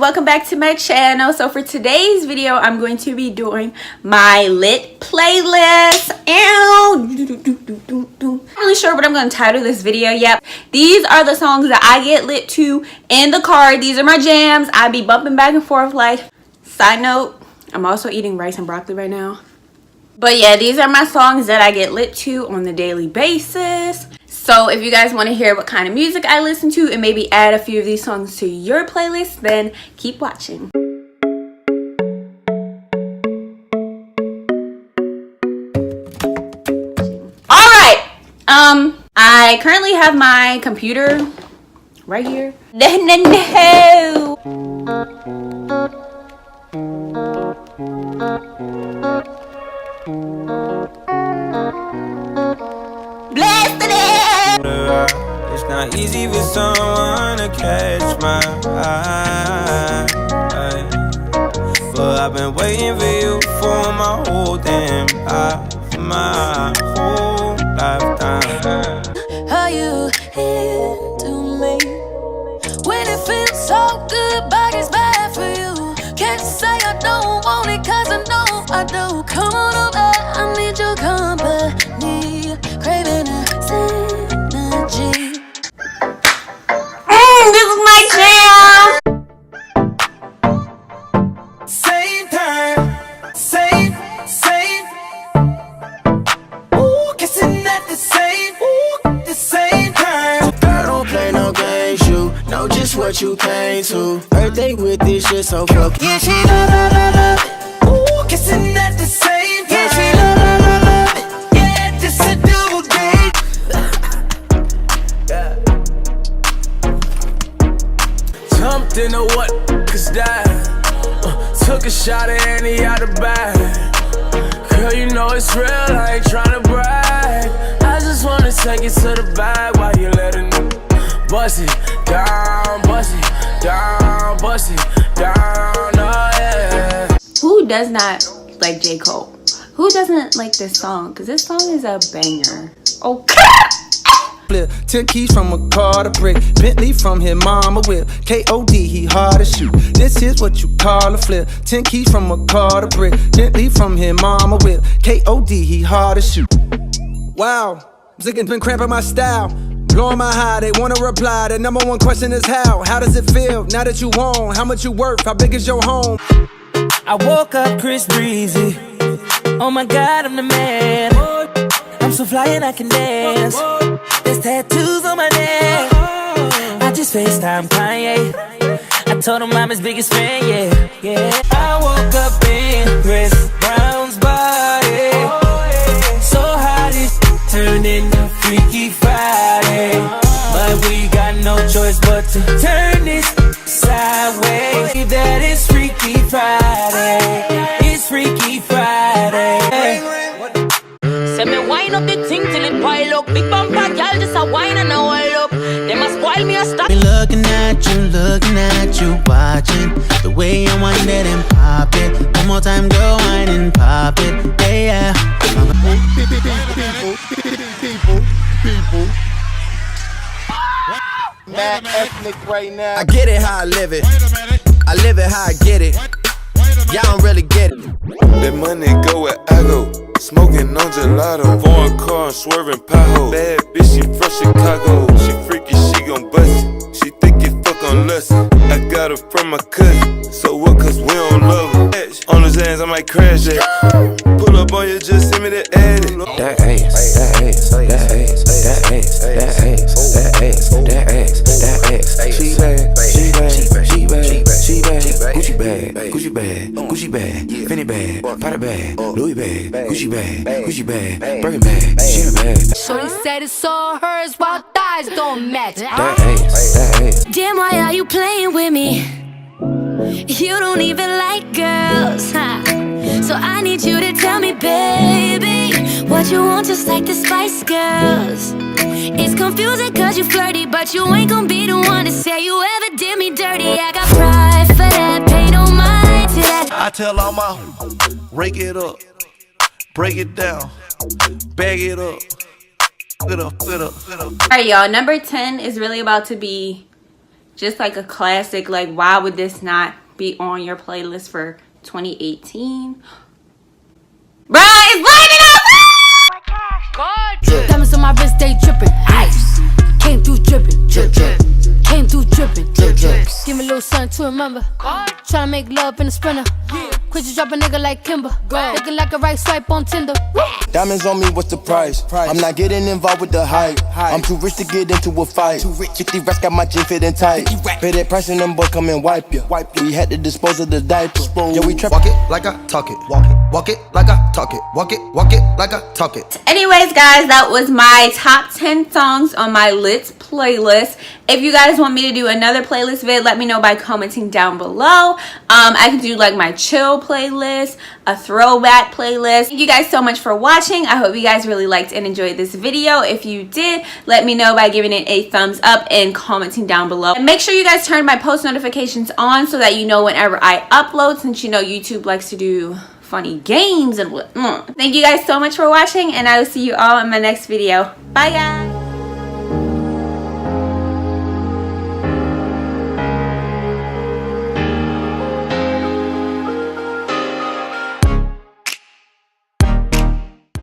welcome back to my channel. So for today's video, I'm going to be doing my lit playlist. Not really sure what I'm going to title this video yet. These are the songs that I get lit to in the car. These are my jams. I be bumping back and forth like. Side note, I'm also eating rice and broccoli right now. But yeah, these are my songs that I get lit to on the daily basis. So if you guys want to hear what kind of music I listen to and maybe add a few of these songs to your playlist, then keep watching. Alright, I currently have my computer right here. No. It's not easy for someone to catch my eye, but I've been waiting for you for my whole damn life, my whole lifetime. Are you into me when it feels so good but it's bad for you? Can't say I don't want it cause I know I do. Come on over, I need your company, craving a synergy. This is my jam. Same time, same. Ooh, kissing at the same time. Girl, don't play no games, you know just what you came to. Birthday with this shit, so fuck. Yeah, she love. Ooh, kissing at the same time. Yeah, she love. Yeah, this a double date. Jumped in the what? Cause that took a shot at Annie out the bag. Girl, you know it's real, I ain't tryna brag. I just wanna take it to the bag while you letting me bust it down, bust it down, bust it down, oh yeah. Who does not like J. Cole? Who doesn't like this song? Because this song is a banger. Okay. Flip 10 keys from a car to brick, Bentley from his mama whip. K.O.D. he hard to shoot. This is what you call a flip. 10 keys from a car to brick, Bentley from his mama whip. K.O.D. he hard to shoot. Wow, Ziggin's been cramping my style, blowing my high. They wanna reply. The number one question is how. How does it feel now that you won? How much you worth? How big is your home? I woke up Chris Breezy. Oh my God, I'm the man. I'm so fly and I can dance. There's tattoos on my neck. I just FaceTime Kanye. I told him I'm his biggest fan, yeah. I woke up in Chris Brown's body. So how this turned into Freaky Friday. But we got no choice but to turn this sideways. That is Freaky Friday. It's Freaky Friday. Say me wind up the thing till it pile up. Big bumper girl just a wine and a oil up. They must spoil me a stop. Been looking at you, watching the way you wind it and pop it. One more time, go wine and pop it, yeah. People. Mad ethnic right now. I get it how I live it. I live it how I get it. Y'all don't really get it. That money go where I go. Smoking on gelato. Foreign car, swerving pothole. Bad bitch, she from Chicago. She freaky, she gon' bust it. She think it fuck on lust. I got her from my cousin. So what, cause we don't love her. On his hands, I might crash it. Pull up on you, just send me the edit. That ass, that ass, that ass, that ass, that ass, that ass, that ass, that ass. She bad, she bad, she bad, she bad. Gucci bag, Gucci bag, Gucci bag, Fendi bag, Prada bag, Louis bag, Gucci bag, Gucci bag, Birkin bag, she a bag. Shorty said it's all hers while thighs don't match. That ass. Damn, why are you playing with me? You don't even like girls, huh? So I need you to tell me, baby, what you want, just like the Spice Girls. It's confusing cause you flirty, but you ain't gon' be the one to say you ever did me dirty. I got pride for that, pay no mind to that. I tell all my rake it up, break it down, bag it up, fit up. Alright y'all, number 10 is really about to be Just like a classic. Like, why would this not be on your playlist for 2018? Bruh, it's lighting up! Diamonds on my wrist, they dripping. Ice. Came through dripping. Drip, drip. Came through dripping. Drip, drip. Give me a little something to remember. Tryna make love in a sprinter. Quit you drop a nigga like Kimber. Looking like a right swipe on Tinder. Diamonds on me, what's the price? I'm not getting involved with the hype. I'm too rich to get into a fight. 50 racks got my jeans fitting tight. Pay that price and them boys come and wipe you. We had to dispose of the diaper. Yeah, we trap. Walk it like I talk it. Walk it like I talk it. Walk it like I talk it. Anyways, guys, that was my top 10 songs on my lit playlist. If you guys want me to do another playlist vid, let me know by commenting down below. I can do like my chill playlist, a throwback playlist. Thank you guys so much for watching. I hope you guys really liked and enjoyed this video. If you did, let me know by giving it a thumbs up and commenting down below. And make sure you guys turn my post notifications on so that you know whenever I upload, since you know YouTube likes to do funny games and whatnot. Thank you guys so much for watching, and I will see you all in my next video. Bye, guys.